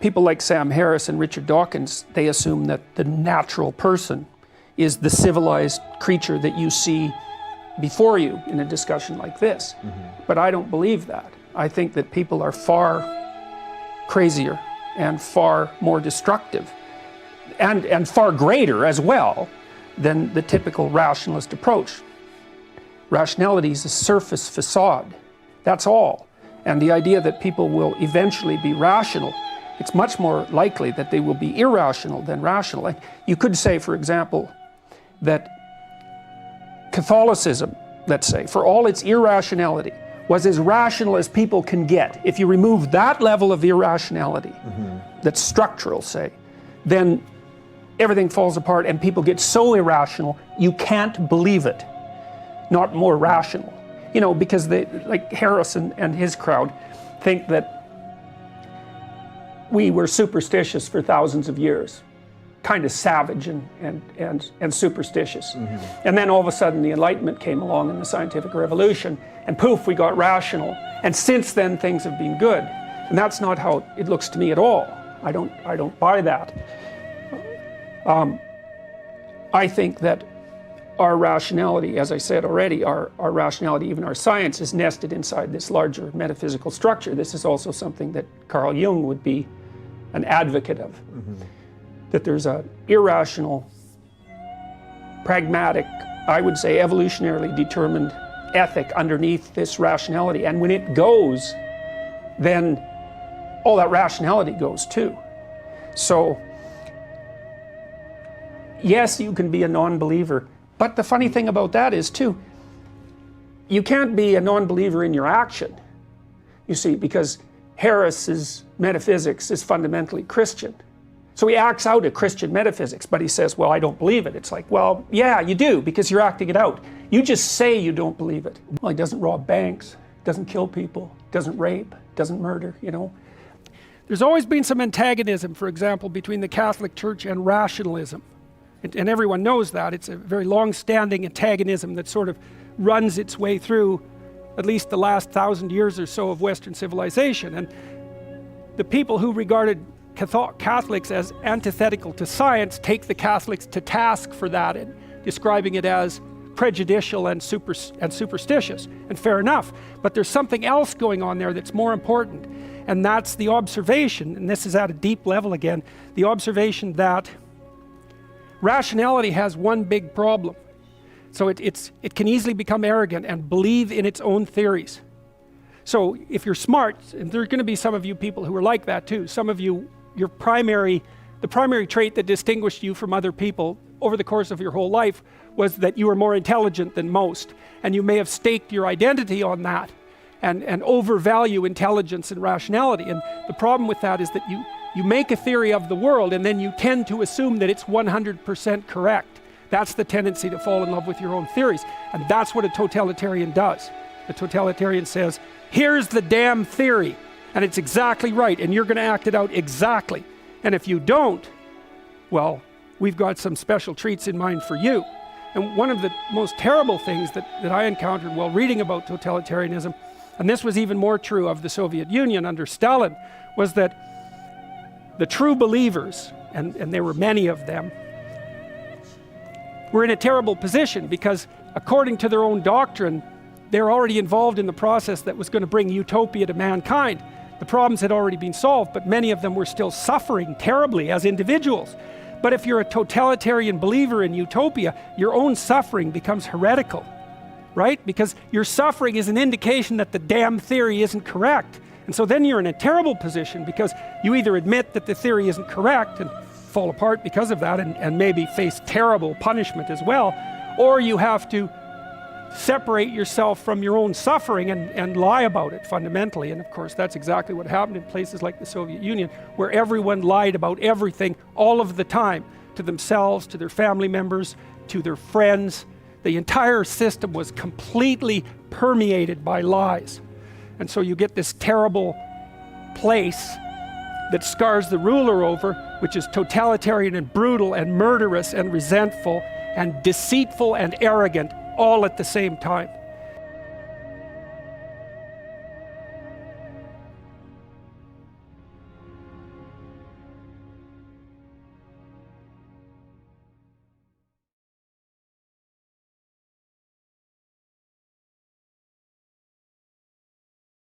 people like Sam Harris and Richard Dawkins, they assume that the natural person is the civilized creature that you see before you in a discussion like this. But I don't believe that. I think that people are far crazier and far more destructive and far greater as well than the typical rationalist approach. Rationality is a surface facade, that's all. And the idea that people will eventually be rational, it's much more likely that they will be irrational than rational. Like you could say, for example, that Catholicism, let's say, for all its irrationality, was as rational as people can get. If you remove that level of irrationality, that's structural, say, then everything falls apart and people get so irrational, you can't believe it. Not more rational. You know, because they, like Harrison and his crowd, think that we were superstitious for thousands of years. Kind of savage and superstitious. And then all of a sudden the Enlightenment came along in the scientific revolution, and poof, we got rational. And since then things have been good. And that's not how it looks to me at all. I don't buy that. I think that our rationality, as I said already, our rationality, even our science, is nested inside this larger metaphysical structure. This is also something that Carl Jung would be an advocate of. That there's an irrational, pragmatic, I would say evolutionarily determined ethic underneath this rationality. And when it goes, then all that rationality goes too. So, yes, you can be a non-believer, but the funny thing about that is too, you can't be a non-believer in your action, you see, because Harris's metaphysics is fundamentally Christian. So he acts out a Christian metaphysics, but he says, well, I don't believe it. It's like, well, yeah, you do, because you're acting it out. You just say you don't believe it. Well, he doesn't rob banks, doesn't kill people, doesn't rape, doesn't murder, you know. There's always been some antagonism, for example, between the Catholic Church and rationalism. And everyone knows that. It's a very long-standing antagonism that sort of runs its way through at least the last 1,000 years or so of Western civilization. And the people who regarded Catholics as antithetical to science take the Catholics to task for that, and describing it as prejudicial and superstitious. And fair enough. But there's something else going on there that's more important. And that's the observation, and this is at a deep level again, the observation that rationality has one big problem. So it can easily become arrogant and believe in its own theories. So if you're smart, and there are going to be some of you people who are like that too, some of you, the primary trait that distinguished you from other people over the course of your whole life was that you were more intelligent than most, and you may have staked your identity on that and overvalue intelligence and rationality. And the problem with that is that you make a theory of the world and then you tend to assume that it's 100% correct. That's the tendency to fall in love with your own theories, and that's what a totalitarian does. The totalitarian says, here's the damn theory, and it's exactly right, and you're going to act it out exactly. And if you don't, well, we've got some special treats in mind for you. And one of the most terrible things that I encountered while reading about totalitarianism, and this was even more true of the Soviet Union under Stalin, was that the true believers, and there were many of them, were in a terrible position because according to their own doctrine, they're already involved in the process that was going to bring utopia to mankind. The problems had already been solved, but many of them were still suffering terribly as individuals. But if you're a totalitarian believer in utopia, your own suffering becomes heretical, right? Because your suffering is an indication that the damn theory isn't correct. And so then you're in a terrible position because you either admit that the theory isn't correct and fall apart because of that and maybe face terrible punishment as well, or you have to separate yourself from your own suffering and lie about it fundamentally. And of course that's exactly what happened in places like the Soviet Union, where everyone lied about everything all of the time, to themselves, to their family members, to their friends. The entire system was completely permeated by lies. And so you get this terrible place that scars the ruler over, which is totalitarian and brutal and murderous and resentful and deceitful and arrogant all at the same time.